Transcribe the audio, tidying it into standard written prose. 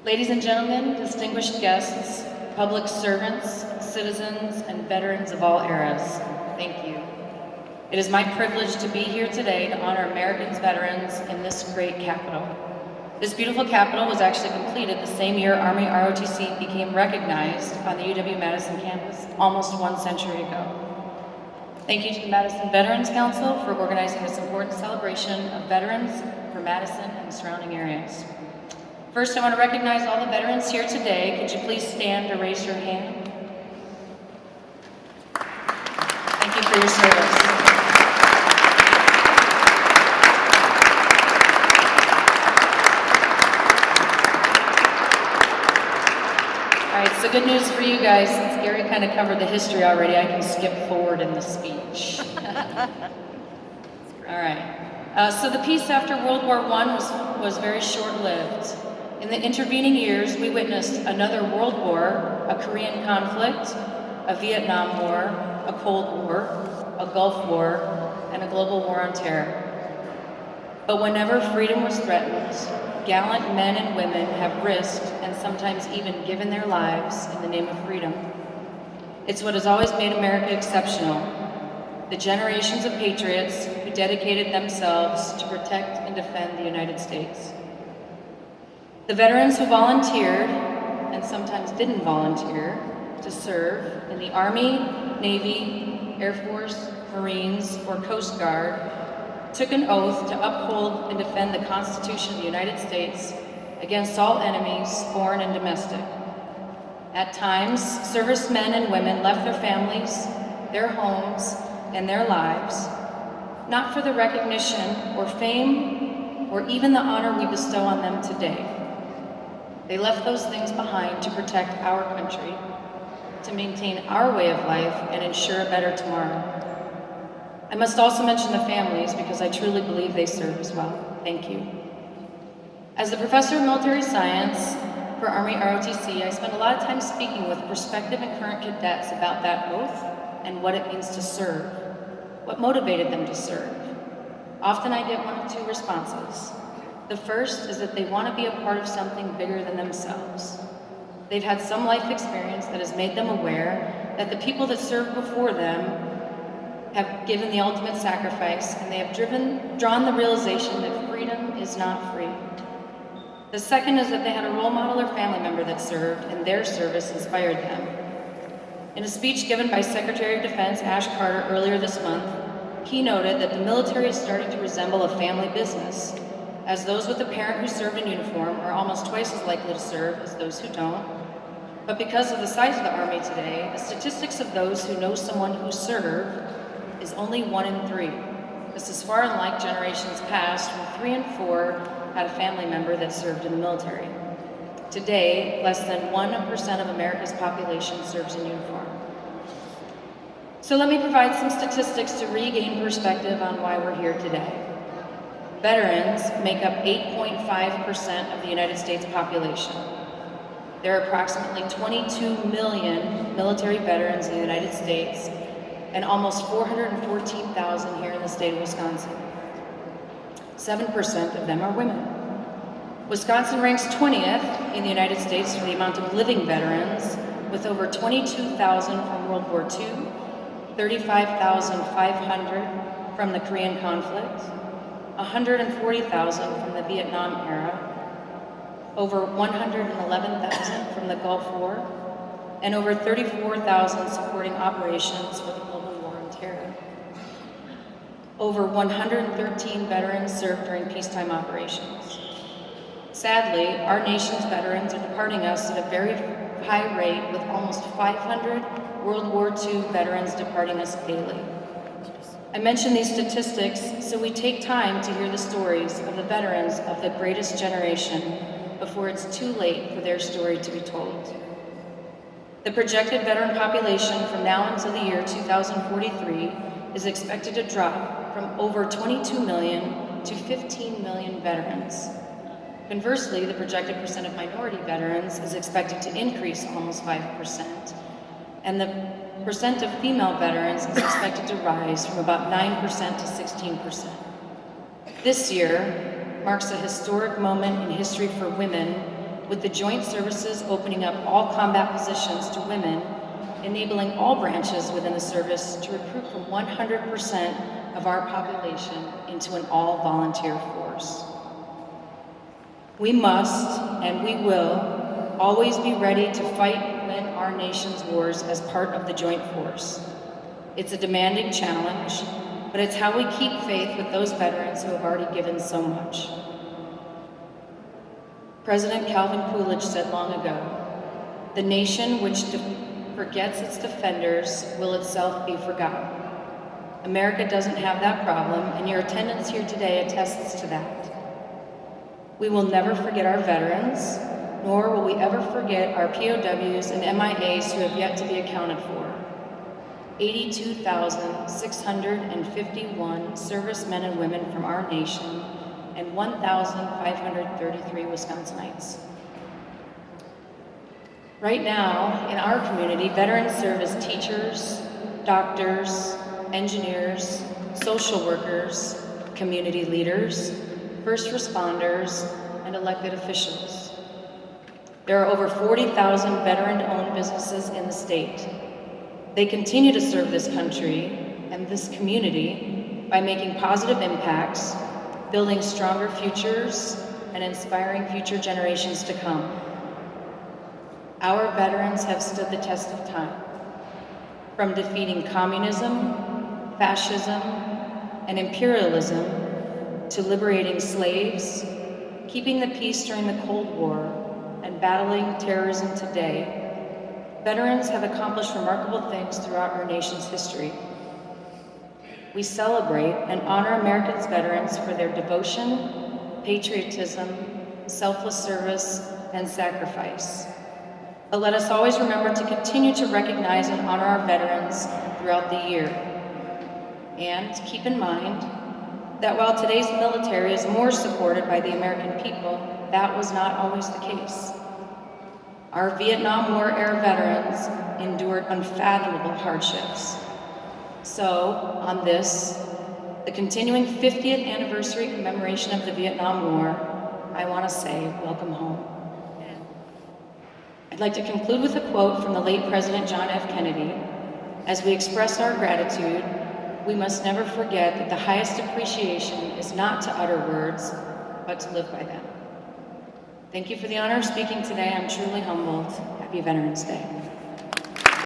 Ladies and gentlemen, distinguished guests, public servants, citizens, and veterans of all eras, thank you. It is my privilege to be here today to honor Americans' veterans in this great capital. This beautiful capital was actually completed the same year Army ROTC became recognized on the UW-Madison campus almost 1 century ago. Thank you to the Madison Veterans Council for organizing this important celebration of veterans for Madison and the surrounding areas. First, I want to recognize all the veterans here today. Could you please stand or raise your hand? Thank you for your service. All right, so good news for you guys. Since Gary kind of covered the history already, I can skip forward in the speech. All right. So the peace after World War I was very short-lived. In the intervening years, we witnessed another world war, a Korean conflict, a Vietnam War, a Cold War, a Gulf War, and a global war on terror. But whenever freedom was threatened, gallant men and women have risked and sometimes even given their lives in the name of freedom. It's what has always made America exceptional. The generations of patriots who dedicated themselves to protect and defend the United States. The veterans who volunteered, and sometimes didn't volunteer, to serve in the Army, Navy, Air Force, Marines, or Coast Guard took an oath to uphold and defend the Constitution of the United States against all enemies, foreign and domestic. At times, servicemen and women left their families, their homes, and their lives, not for the recognition or fame or even the honor we bestow on them today. They left those things behind to protect our country, to maintain our way of life, and ensure a better tomorrow. I must also mention the families because I truly believe they serve as well. Thank you. As the professor of military science for Army ROTC, I spend a lot of time speaking with prospective and current cadets about that oath and what it means to serve, what motivated them to serve. Often I get one of two responses. The first is that they want to be a part of something bigger than themselves. They've had some life experience that has made them aware that the people that served before them have given the ultimate sacrifice, and they have drawn the realization that freedom is not free. The second is that they had a role model or family member that served, and their service inspired them. In a speech given by Secretary of Defense Ash Carter earlier this month, he noted that the military is starting to resemble a family business, as those with a parent who served in uniform are almost twice as likely to serve as those who don't. But because of the size of the Army today, the statistics of those who know someone who served is only 1 in 3. This is far unlike generations past when 3 in 4 had a family member that served in the military. Today, less than 1% of America's population serves in uniform. So let me provide some statistics to regain perspective on why we're here today. Veterans make up 8.5% of the United States population. There are approximately 22 million military veterans in the United States and almost 414,000 here in the state of Wisconsin. 7% of them are women. Wisconsin ranks 20th in the United States for the amount of living veterans, with over 22,000 from World War II, 35,500 from the Korean conflict, 140,000 from the Vietnam era, over 111,000 from the Gulf War, and over 34,000 supporting operations for the global war on terror. Over 113 veterans served during peacetime operations. Sadly, our nation's veterans are departing us at a very high rate, with almost 500 World War II veterans departing us daily. I mention these statistics so we take time to hear the stories of the veterans of the greatest generation before it's too late for their story to be told. The projected veteran population from now until the year 2043 is expected to drop from over 22 million to 15 million veterans. Conversely, the projected percent of minority veterans is expected to increase almost 5%, and the percent of female veterans is expected to rise from about 9% to 16%. This year marks a historic moment in history for women, with the joint services opening up all combat positions to women, enabling all branches within the service to recruit from 100% of our population into an all-volunteer force. We must, and we will, always be ready to fight and win our nation's wars as part of the joint force. It's a demanding challenge, but it's how we keep faith with those veterans who have already given so much. President Calvin Coolidge said long ago, "The nation which forgets its defenders will itself be forgotten." America doesn't have that problem, and your attendance here today attests to that. We will never forget our veterans, nor will we ever forget our POWs and MIAs who have yet to be accounted for. 82,651 servicemen and women from our nation, and 1,533 Wisconsinites. Right now, in our community, veterans serve as teachers, doctors, engineers, social workers, community leaders, first responders, and elected officials. There are over 40,000 veteran-owned businesses in the state. They continue to serve this country and this community by making positive impacts, building stronger futures, and inspiring future generations to come. Our veterans have stood the test of time, from defeating communism, fascism, and imperialism, to liberating slaves, keeping the peace during the Cold War, and battling terrorism today. Veterans have accomplished remarkable things throughout our nation's history. We celebrate and honor America's veterans for their devotion, patriotism, selfless service, and sacrifice. But let us always remember to continue to recognize and honor our veterans throughout the year. And keep in mind that while today's military is more supported by the American people, that was not always the case. Our Vietnam War era veterans endured unfathomable hardships. So, on this, the continuing 50th anniversary commemoration of the Vietnam War, I want to say, welcome home. I'd like to conclude with a quote from the late President John F. Kennedy. As we express our gratitude, we must never forget that the highest appreciation is not to utter words, but to live by them. Thank you for the honor of speaking today. I'm truly humbled. Happy Veterans Day.